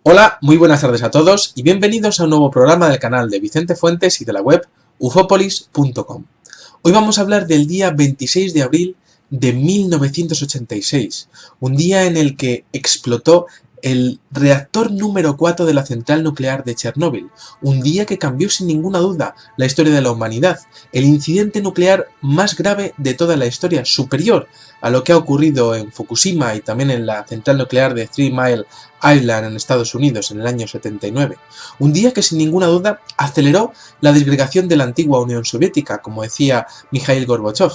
Hola, muy buenas tardes a todos y bienvenidos a un nuevo programa del canal de Vicente Fuentes y de la web ufopolis.com. Hoy vamos a hablar del día 26 de abril de 1986, un día en el que explotó el reactor número 4 de la central nuclear de Chernóbil, un día que cambió sin ninguna duda la historia de la humanidad, el incidente nuclear más grave de toda la historia, superior a lo que ha ocurrido en Fukushima y también en la central nuclear de Three Mile Island en Estados Unidos en el año 79. Un día que sin ninguna duda aceleró la disgregación de la antigua Unión Soviética, como decía Mikhail Gorbachev.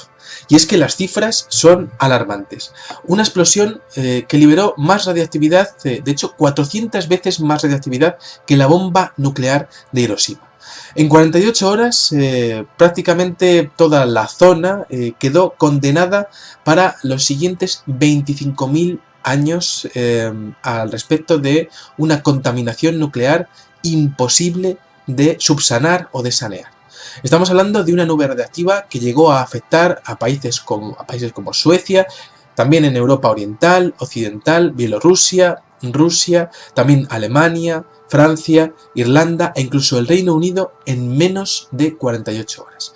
Y es que las cifras son alarmantes. Una explosión que liberó más radiactividad, de hecho 400 veces más radiactividad que la bomba nuclear de Hiroshima. En 48 horas prácticamente toda la zona quedó condenada para los siguientes 25.000 años al respecto de una contaminación nuclear imposible de subsanar o de sanear. Estamos hablando de una nube radiactiva que llegó a afectar a países como Suecia, también en Europa Oriental, Occidental, Bielorrusia, Rusia, también Alemania, Francia, Irlanda e incluso el Reino Unido en menos de 48 horas.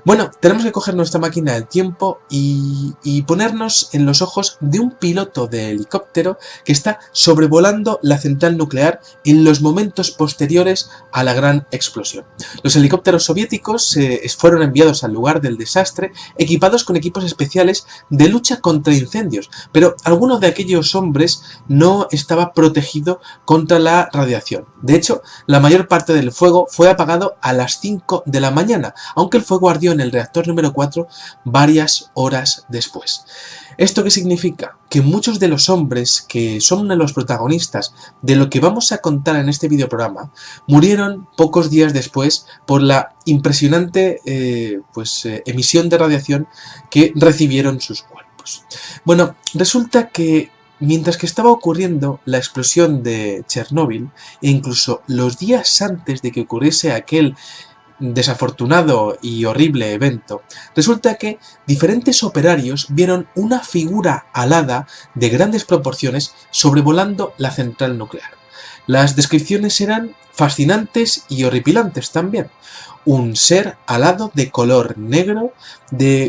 Bueno, tenemos que coger nuestra máquina del tiempo y ponernos en los ojos de un piloto de helicóptero que está sobrevolando la central nuclear en los momentos posteriores a la gran explosión. Los helicópteros soviéticos fueron enviados al lugar del desastre equipados con equipos especiales de lucha contra incendios, pero alguno de aquellos hombres no estaba protegido contra la radiación. De hecho, la mayor parte del fuego fue apagado a las 5 de la mañana, aunque el fuego ardió en el reactor número 4 varias horas después. ¿Esto qué significa? Que muchos de los hombres que son los protagonistas de lo que vamos a contar en este videoprograma murieron pocos días después por la impresionante emisión de radiación que recibieron sus cuerpos. Bueno, resulta que mientras que estaba ocurriendo la explosión de Chernóbil, e incluso los días antes de que ocurriese aquel desafortunado y horrible evento, resulta que diferentes operarios vieron una figura alada de grandes proporciones sobrevolando la central nuclear. Las descripciones eran fascinantes y horripilantes también. Un ser alado de color negro,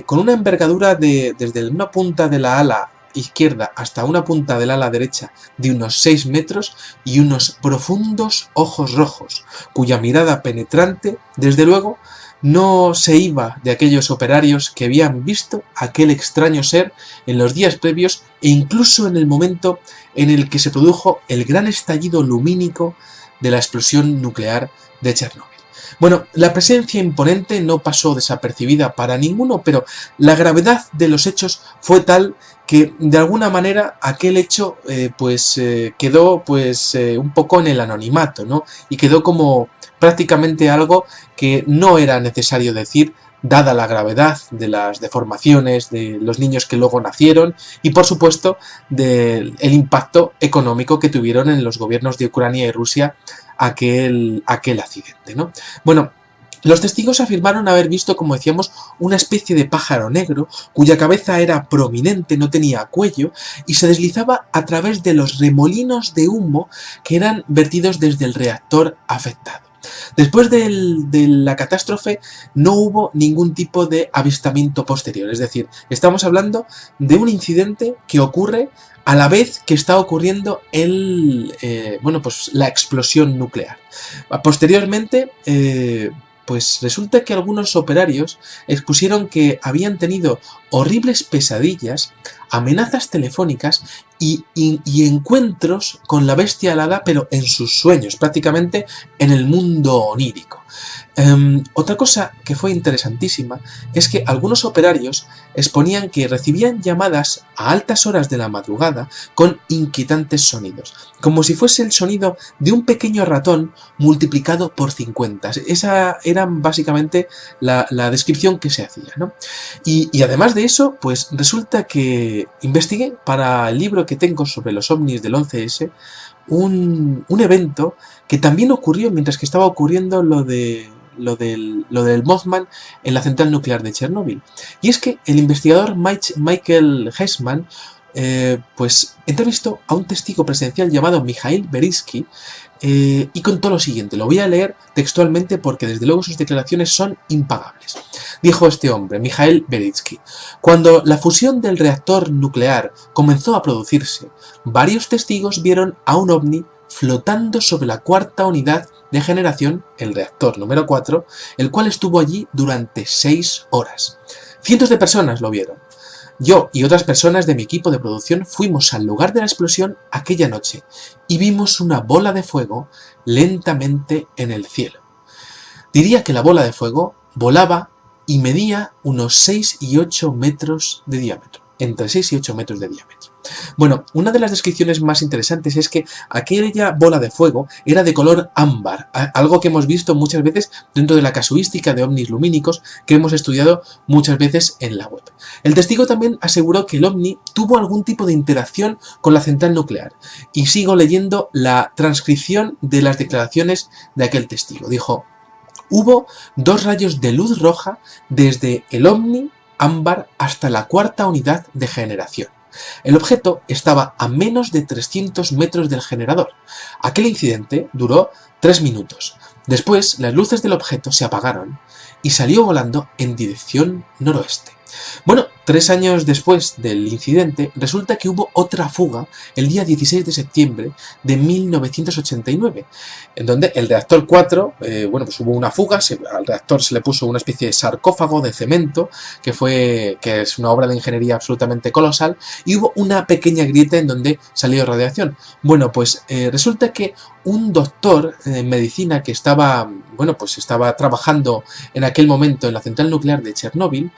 con una envergadura desde una punta de la ala izquierda hasta una punta del ala derecha de unos 6 metros y unos profundos ojos rojos, cuya mirada penetrante, desde luego, no se iba de aquellos operarios que habían visto aquel extraño ser en los días previos e incluso en el momento en el que se produjo el gran estallido lumínico de la explosión nuclear de Chernóbil. Bueno, la presencia imponente no pasó desapercibida para ninguno, pero la gravedad de los hechos fue tal que de alguna manera aquel hecho quedó un poco en el anonimato, ¿no? Y quedó como prácticamente algo que no era necesario decir, dada la gravedad de las deformaciones de los niños que luego nacieron y por supuesto del impacto económico que tuvieron en los gobiernos de Ucrania y Rusia aquel accidente, ¿no? Bueno, los testigos afirmaron haber visto, como decíamos, una especie de pájaro negro cuya cabeza era prominente, no tenía cuello y se deslizaba a través de los remolinos de humo que eran vertidos desde el reactor afectado. Después de la catástrofe no hubo ningún tipo de avistamiento posterior, es decir, estamos hablando de un incidente que ocurre a la vez que está ocurriendo la explosión nuclear. Posteriormente, resulta que algunos operarios expusieron que habían tenido horribles pesadillas, amenazas telefónicas y encuentros con la bestia alada, pero en sus sueños, prácticamente en el mundo onírico. Otra cosa que fue interesantísima es que algunos operarios exponían que recibían llamadas a altas horas de la madrugada con inquietantes sonidos, como si fuese el sonido de un pequeño ratón multiplicado por 50. Esa era básicamente la descripción que se hacía, ¿no? Y además de eso, pues resulta que investigué para el libro que tengo sobre los ovnis del 11S un evento que también ocurrió mientras que estaba ocurriendo lo del Mothman en la central nuclear de Chernóbil. Y es que el investigador Michael Heisman pues entrevistó a un testigo presencial llamado Mikhail Beritsky y contó lo siguiente. Lo voy a leer textualmente porque desde luego sus declaraciones son impagables. Dijo este hombre, Mikhail Beritsky: cuando la fusión del reactor nuclear comenzó a producirse, varios testigos vieron a un ovni flotando sobre la cuarta unidad de generación, el reactor número 4, el cual estuvo allí durante 6 horas. Cientos de personas lo vieron. Yo y otras personas de mi equipo de producción fuimos al lugar de la explosión aquella noche y vimos una bola de fuego lentamente en el cielo. Diría que la bola de fuego volaba y medía unos 6 y 8 metros de diámetro, entre 6 y 8 metros de diámetro. Bueno, una de las descripciones más interesantes es que aquella bola de fuego era de color ámbar, algo que hemos visto muchas veces dentro de la casuística de ovnis lumínicos que hemos estudiado muchas veces en la web. El testigo también aseguró que el ovni tuvo algún tipo de interacción con la central nuclear, y sigo leyendo la transcripción de las declaraciones de aquel testigo. Dijo: hubo 2 rayos de luz roja desde el ovni ámbar hasta la cuarta unidad de generación. El objeto estaba a menos de 300 metros del generador. Aquel incidente duró 3 minutos. Después, las luces del objeto se apagaron y salió volando en dirección noroeste. Bueno, 3 años después del incidente, resulta que hubo otra fuga el día 16 de septiembre de 1989, en donde el reactor 4, pues hubo una fuga, al reactor se le puso una especie de sarcófago de cemento, que es una obra de ingeniería absolutamente colosal, y hubo una pequeña grieta en donde salió radiación. Bueno, pues resulta que un doctor en medicina que estaba trabajando en aquel momento en la central nuclear de Chernóbil,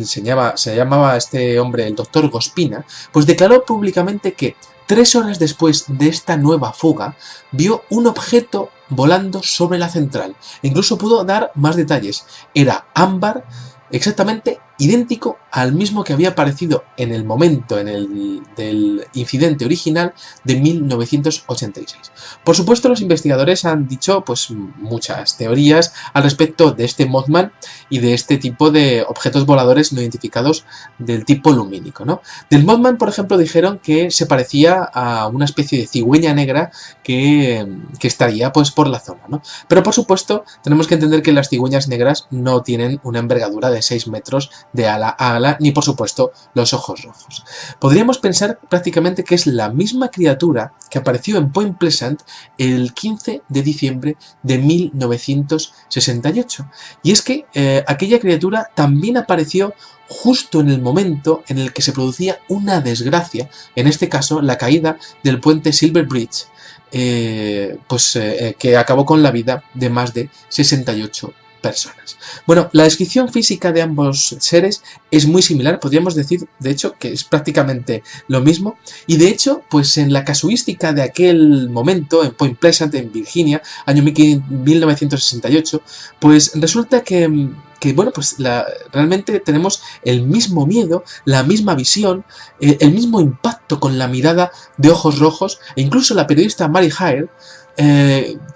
se llamaba este hombre el doctor Gospina, pues declaró públicamente que 3 horas después de esta nueva fuga vio un objeto volando sobre la central. E incluso pudo dar más detalles. Era ámbar, exactamente idéntico al mismo que había aparecido en el momento del incidente original de 1986. Por supuesto, los investigadores han dicho pues muchas teorías al respecto de este Mothman y de este tipo de objetos voladores no identificados del tipo lumínico, ¿no? Del Mothman, por ejemplo, dijeron que se parecía a una especie de cigüeña negra que estaría pues por la zona, ¿no? Pero por supuesto, tenemos que entender que las cigüeñas negras no tienen una envergadura de 6 metros de ala a ala, ni por supuesto los ojos rojos. Podríamos pensar prácticamente que es la misma criatura que apareció en Point Pleasant el 15 de diciembre de 1968. Y es que aquella criatura también apareció justo en el momento en el que se producía una desgracia, en este caso la caída del puente Silver Bridge, que acabó con la vida de más de 68 personas. Bueno, la descripción física de ambos seres es muy similar, podríamos decir, de hecho, que es prácticamente lo mismo, y de hecho, pues en la casuística de aquel momento, en Point Pleasant, en Virginia, año 1968, pues resulta que realmente tenemos el mismo miedo, la misma visión, el mismo impacto con la mirada de ojos rojos, e incluso la periodista Mary Hire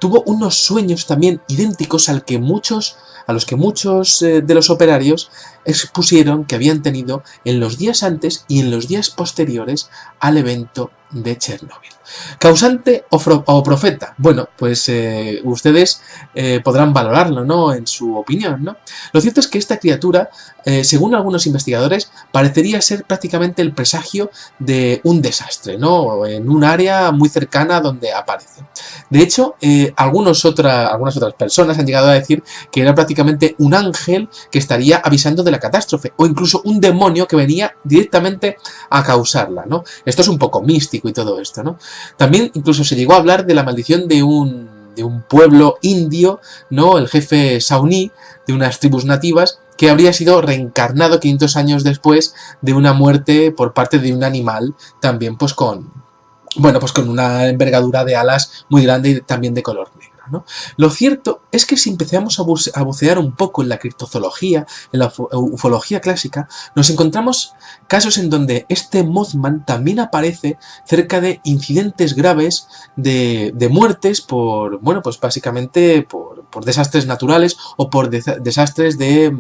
tuvo unos sueños también idénticos a los que muchos de los operarios expusieron que habían tenido en los días antes y en los días posteriores al evento de Chernóbil. ¿Causante o profeta? Bueno, pues ustedes podrán valorarlo, ¿no?, en su opinión, ¿no? Lo cierto es que esta criatura, según algunos investigadores, parecería ser prácticamente el presagio de un desastre, ¿no?, en un área muy cercana donde aparece. De hecho, algunas otras personas han llegado a decir que era prácticamente un ángel que estaría avisando de la catástrofe, o incluso un demonio que venía directamente a causarla, ¿no? Esto es un poco místico y todo esto, ¿no? También incluso se llegó a hablar de la maldición de un pueblo indio, ¿no?, el jefe Shawnee, de unas tribus nativas, que habría sido reencarnado 500 años después de una muerte por parte de un animal, también pues con una envergadura de alas muy grande y también de color negro, ¿no? Lo cierto es que si empezamos a bucear un poco en la criptozoología, en la ufología clásica, nos encontramos casos en donde este Mothman también aparece cerca de incidentes graves de muertes básicamente por desastres naturales o por desastres de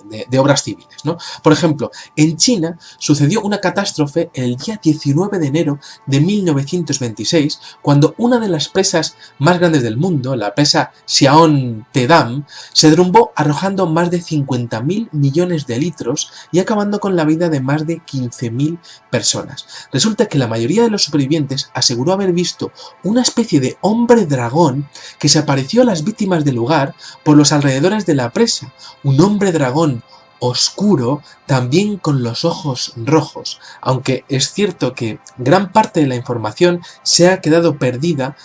de obras civiles, ¿no? Por ejemplo, en China sucedió una catástrofe el día 19 de enero de 1926, cuando una de las presas más grandes del mundo, la presa Xiaontedam, se derrumbó arrojando más de 50.000 millones de litros y acabando con la vida de más de 15.000 personas. Resulta que la mayoría de los supervivientes aseguró haber visto una especie de hombre dragón que se apareció a las víctimas del lugar por los alrededores de la presa, un hombre dragón oscuro, también con los ojos rojos, aunque es cierto que gran parte de la información se ha quedado perdida,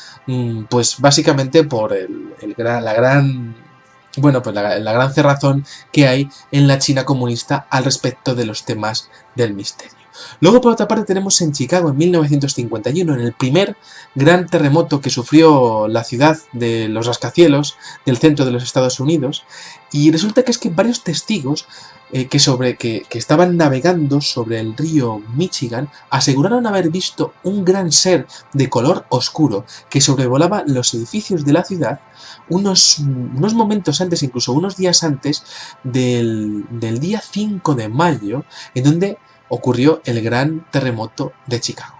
pues básicamente por la gran cerrazón que hay en la China comunista al respecto de los temas del misterio. Luego, por otra parte, tenemos en Chicago en 1951, en el primer gran terremoto que sufrió la ciudad de los rascacielos del centro de los Estados Unidos, y resulta que es que varios testigos que estaban navegando sobre el río Michigan aseguraron haber visto un gran ser de color oscuro que sobrevolaba los edificios de la ciudad unos momentos antes, incluso unos días antes del día 5 de mayo, en donde ocurrió el gran terremoto de Chicago.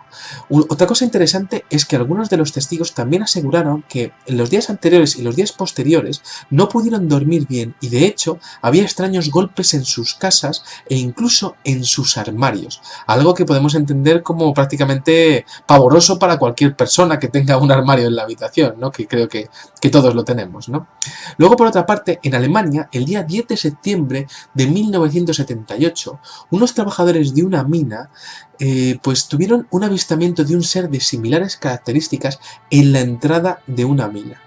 Otra cosa interesante es que algunos de los testigos también aseguraron que en los días anteriores y los días posteriores no pudieron dormir bien y de hecho había extraños golpes en sus casas e incluso en sus armarios, algo que podemos entender como prácticamente pavoroso para cualquier persona que tenga un armario en la habitación, ¿no? Que creo que todos lo tenemos, ¿no? Luego, por otra parte, en Alemania, el día 10 de septiembre de 1978, unos trabajadores de una mina pues tuvieron un avistamiento de un ser de similares características en la entrada de una mina.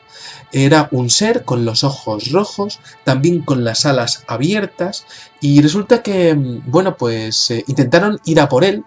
Era un ser con los ojos rojos, también con las alas abiertas, y resulta que, bueno, pues intentaron ir a por él,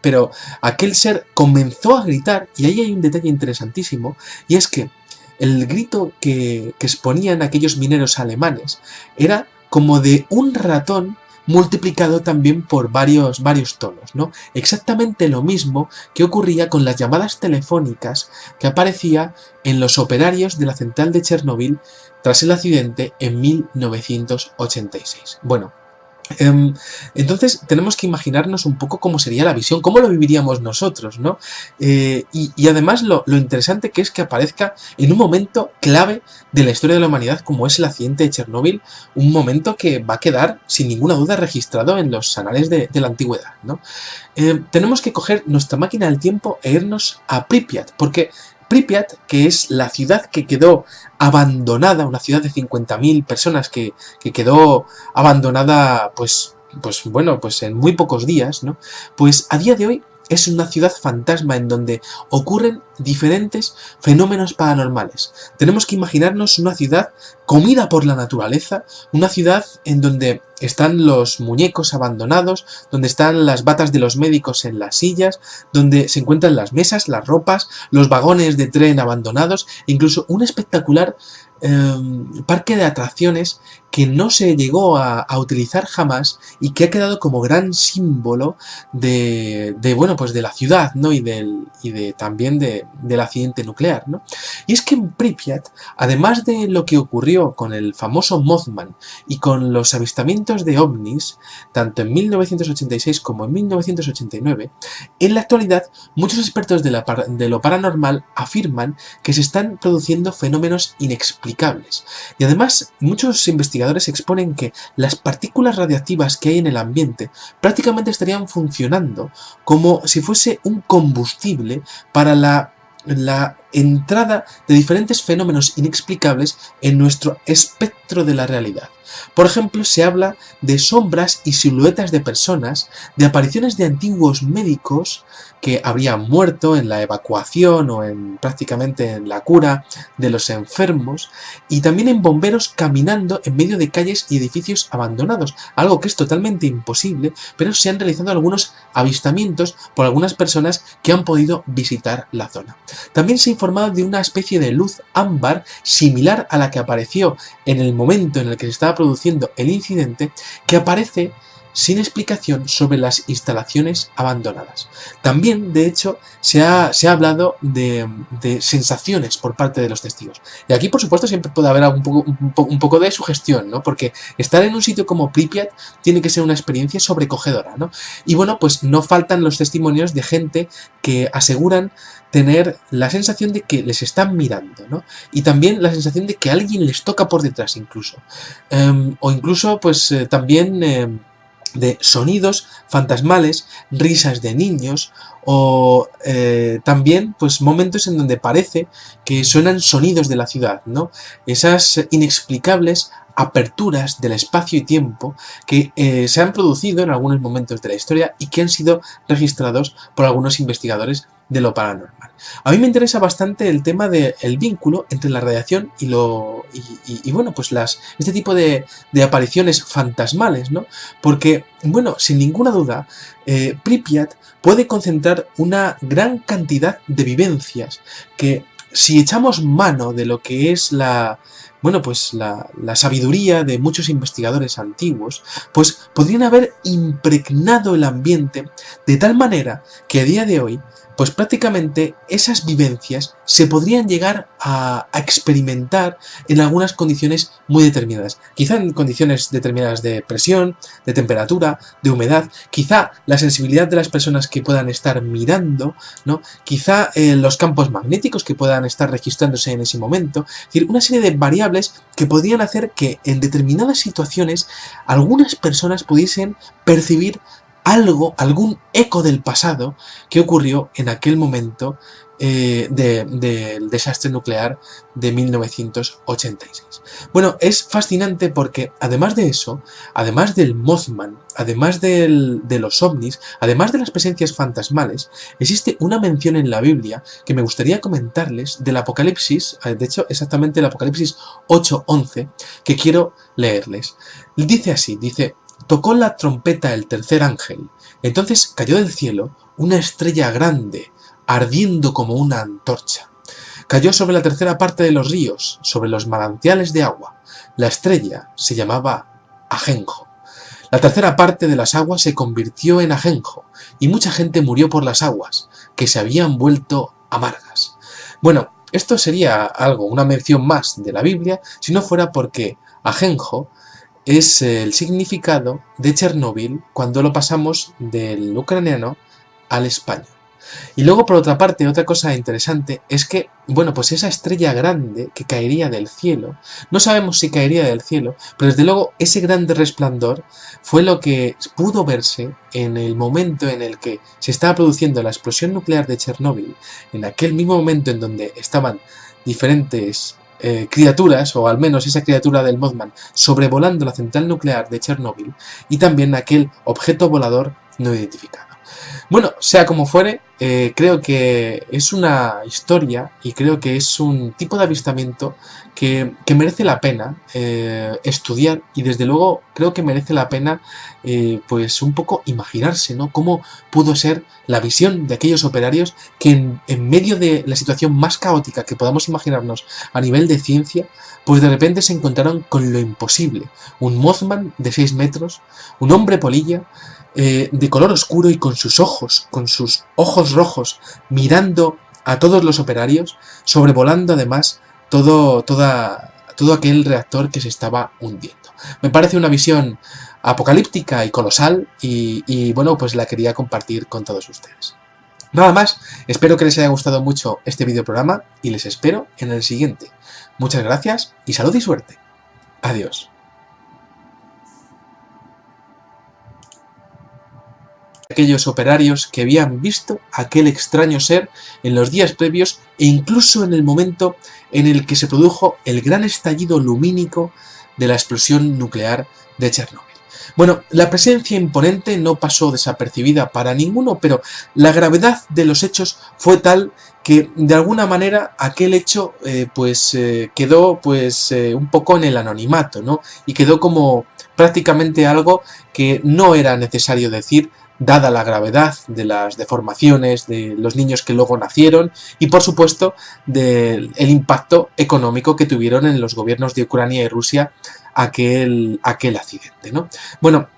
pero aquel ser comenzó a gritar, y ahí hay un detalle interesantísimo, y es que el grito que exponían aquellos mineros alemanes era como de un ratón multiplicado también por varios tonos, ¿no? Exactamente lo mismo que ocurría con las llamadas telefónicas que aparecía en los operarios de la central de Chernobyl tras el accidente en 1986. Bueno, entonces tenemos que imaginarnos un poco cómo sería la visión, cómo lo viviríamos nosotros, ¿no? Y además lo interesante que es que aparezca en un momento clave de la historia de la humanidad como es el accidente de Chernóbil, un momento que va a quedar sin ninguna duda registrado en los anales de la antigüedad, ¿no? Tenemos que coger nuestra máquina del tiempo e irnos a Pripyat, porque Pripyat, que es la ciudad que quedó abandonada, una ciudad de 50.000 personas que quedó abandonada, pues en muy pocos días, ¿no? Pues a día de hoy es una ciudad fantasma en donde ocurren diferentes fenómenos paranormales. Tenemos que imaginarnos una ciudad comida por la naturaleza, una ciudad en donde están los muñecos abandonados, donde están las batas de los médicos en las sillas, donde se encuentran las mesas, las ropas, los vagones de tren abandonados, incluso un espectacular parque de atracciones que no se llegó a utilizar jamás y que ha quedado como gran símbolo de la ciudad, ¿no? También del accidente nuclear, ¿no? Y es que en Pripyat, además de lo que ocurrió con el famoso Mothman y con los avistamientos de ovnis, tanto en 1986 como en 1989, en la actualidad muchos expertos de lo paranormal afirman que se están produciendo fenómenos inexplicables. Y además muchos investigadores exponen que las partículas radiactivas que hay en el ambiente prácticamente estarían funcionando como si fuese un combustible para la entrada de diferentes fenómenos inexplicables en nuestro espectro de la realidad. Por ejemplo, se habla de sombras y siluetas de personas, de apariciones de antiguos médicos que habrían muerto en la evacuación o prácticamente en la cura de los enfermos, y también en bomberos caminando en medio de calles y edificios abandonados, algo que es totalmente imposible, pero se han realizado algunos avistamientos por algunas personas que han podido visitar la zona. También se ha informado de una especie de luz ámbar similar a la que apareció en el momento en el que se estaba produciendo el incidente, que aparece sin explicación sobre las instalaciones abandonadas. También, de hecho, se ha hablado de sensaciones por parte de los testigos. Y aquí, por supuesto, siempre puede haber un poco de sugestión, ¿no? Porque estar en un sitio como Pripyat tiene que ser una experiencia sobrecogedora, ¿no? Y bueno, pues no faltan los testimonios de gente que aseguran tener la sensación de que les están mirando, ¿no? Y también la sensación de que alguien les toca por detrás incluso. O incluso, pues, también de sonidos fantasmales, risas de niños, o también, pues, momentos en donde parece que suenan sonidos de la ciudad, ¿no? Esas inexplicables aperturas del espacio y tiempo que se han producido en algunos momentos de la historia y que han sido registrados por algunos investigadores de lo paranormal. A mí me interesa bastante el tema del vínculo entre la radiación y bueno, pues este tipo de apariciones fantasmales, ¿no? Porque, bueno, sin ninguna duda, Pripyat puede concentrar una gran cantidad de vivencias que, si echamos mano de lo que es la sabiduría de muchos investigadores antiguos, pues podrían haber impregnado el ambiente de tal manera que a día de hoy, pues prácticamente esas vivencias se podrían llegar a experimentar en algunas condiciones muy determinadas. Quizá en condiciones determinadas de presión, de temperatura, de humedad, quizá la sensibilidad de las personas que puedan estar mirando, ¿no? Quizá los campos magnéticos que puedan estar registrándose en ese momento. Es decir, una serie de variables que podrían hacer que en determinadas situaciones algunas personas pudiesen percibir algún eco del pasado que ocurrió en aquel momento del desastre nuclear de 1986. Bueno, es fascinante porque además de eso, además del Mothman, además de los ovnis, además de las presencias fantasmales, existe una mención en la Biblia que me gustaría comentarles del Apocalipsis, de hecho exactamente el Apocalipsis 8:11, que quiero leerles. Dice así, dice: tocó la trompeta el tercer ángel, entonces cayó del cielo una estrella grande, ardiendo como una antorcha. Cayó sobre la tercera parte de los ríos, sobre los manantiales de agua. La estrella se llamaba Ajenjo. La tercera parte de las aguas se convirtió en ajenjo, y mucha gente murió por las aguas, que se habían vuelto amargas. Bueno, esto sería una mención más de la Biblia, si no fuera porque ajenjo es el significado de Chernóbil cuando lo pasamos del ucraniano al español. Y luego, por otra parte, otra cosa interesante es que, bueno, pues esa estrella grande que caería del cielo, no sabemos si caería del cielo, pero desde luego ese grande resplandor fue lo que pudo verse en el momento en el que se estaba produciendo la explosión nuclear de Chernóbil, en aquel mismo momento en donde estaban diferentes criaturas, o al menos esa criatura del Mothman, sobrevolando la central nuclear de Chernóbil, y también aquel objeto volador no identificado. Bueno, sea como fuere, creo que es una historia y creo que es un tipo de avistamiento que merece la pena estudiar, y desde luego creo que merece la pena pues un poco imaginarse, ¿no? Cómo pudo ser la visión de aquellos operarios que en medio de la situación más caótica que podamos imaginarnos a nivel de ciencia, pues de repente se encontraron con lo imposible. Un Mothman de 6 metros, un hombre polilla, de color oscuro y con sus ojos rojos, mirando a todos los operarios, sobrevolando además todo aquel reactor que se estaba hundiendo. Me parece una visión apocalíptica y colosal y bueno, pues la quería compartir con todos ustedes. Nada más, espero que les haya gustado mucho este videoprograma y les espero en el siguiente. Muchas gracias y salud y suerte. Adiós. Aquellos operarios que habían visto aquel extraño ser en los días previos e incluso en el momento en el que se produjo el gran estallido lumínico de la explosión nuclear de Chernóbil. Bueno, la presencia imponente no pasó desapercibida para ninguno, pero la gravedad de los hechos fue tal que de alguna manera aquel hecho quedó un poco en el anonimato, ¿no? Y quedó como prácticamente algo que no era necesario decir, dada la gravedad de las deformaciones de los niños que luego nacieron y, por supuesto, del impacto económico que tuvieron en los gobiernos de Ucrania y Rusia aquel accidente, ¿no? Bueno,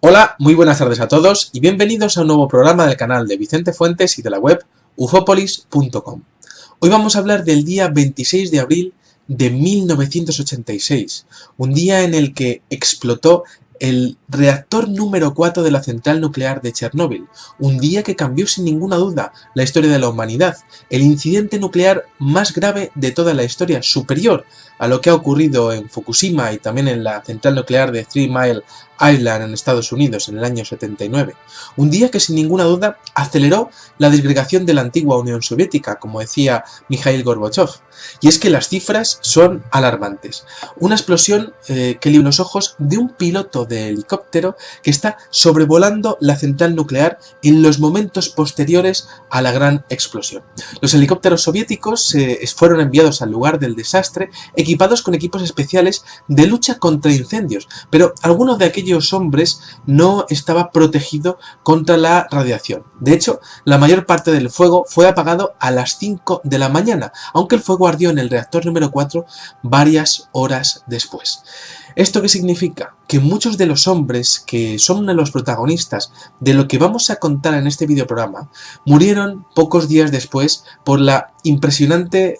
Hola, muy buenas tardes a todos y bienvenidos a un nuevo programa del canal de Vicente Fuentes y de la web ufopolis.com. Hoy vamos a hablar del día 26 de abril de 1986, un día en el que explotó el reactor número 4 de la central nuclear de Chernóbil, un día que cambió sin ninguna duda la historia de la humanidad, el incidente nuclear más grave de toda la historia, superior a lo que ha ocurrido en Fukushima y también en la central nuclear de Three Mile Island en Estados Unidos en el año 79. Un día que sin ninguna duda aceleró la disgregación de la antigua Unión Soviética, como decía Mikhail Gorbachev. Y es que las cifras son alarmantes. Una explosión que libra los ojos de un piloto de helicóptero que está sobrevolando la central nuclear en los momentos posteriores a la gran explosión. Los helicópteros soviéticos fueron enviados al lugar del desastre equipados con equipos especiales de lucha contra incendios, pero algunos de aquellos hombres no estaba protegido contra la radiación. De hecho, la mayor parte del fuego fue apagado a las 5 de la mañana, aunque el fuego ardió en el reactor número 4 varias horas después. ¿Esto qué significa? Que muchos de los hombres que son los protagonistas de lo que vamos a contar en este videoprograma murieron pocos días después por la impresionante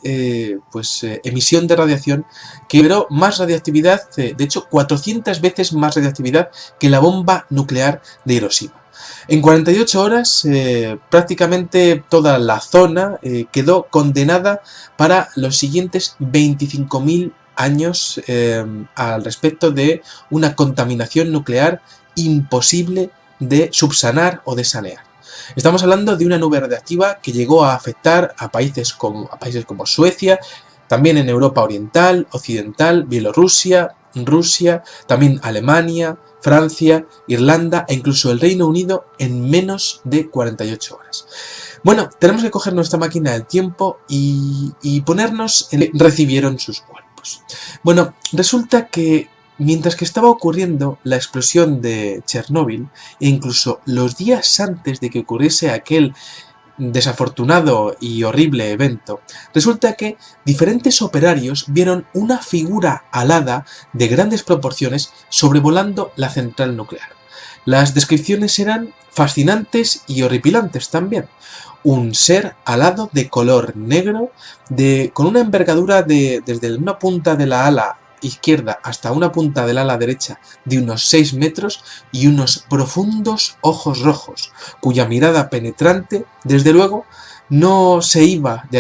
emisión de radiación que liberó más radioactividad, de hecho 400 veces más radioactividad que la bomba nuclear de Hiroshima. En 48 horas prácticamente toda la zona quedó condenada para los siguientes 25.000 años al respecto de una contaminación nuclear imposible de subsanar o de sanear. Estamos hablando de una nube radiactiva que llegó a afectar a países como Suecia, también en Europa Oriental, Occidental, Bielorrusia, Rusia, también Alemania, Francia, Irlanda e incluso el Reino Unido en menos de 48 horas. Bueno, tenemos que coger nuestra máquina del tiempo y ponernos en recibieron sus cuerpos. Bueno, resulta que mientras que estaba ocurriendo la explosión de Chernóbil, e incluso los días antes de que ocurriese aquel desafortunado y horrible evento, resulta que diferentes operarios vieron una figura alada de grandes proporciones sobrevolando la central nuclear. Las descripciones eran fascinantes y horripilantes también. Un ser alado de color negro, con una envergadura desde una punta de la ala izquierda hasta una punta del ala derecha de unos 6 metros y unos profundos ojos rojos, cuya mirada penetrante, desde luego, no se iba de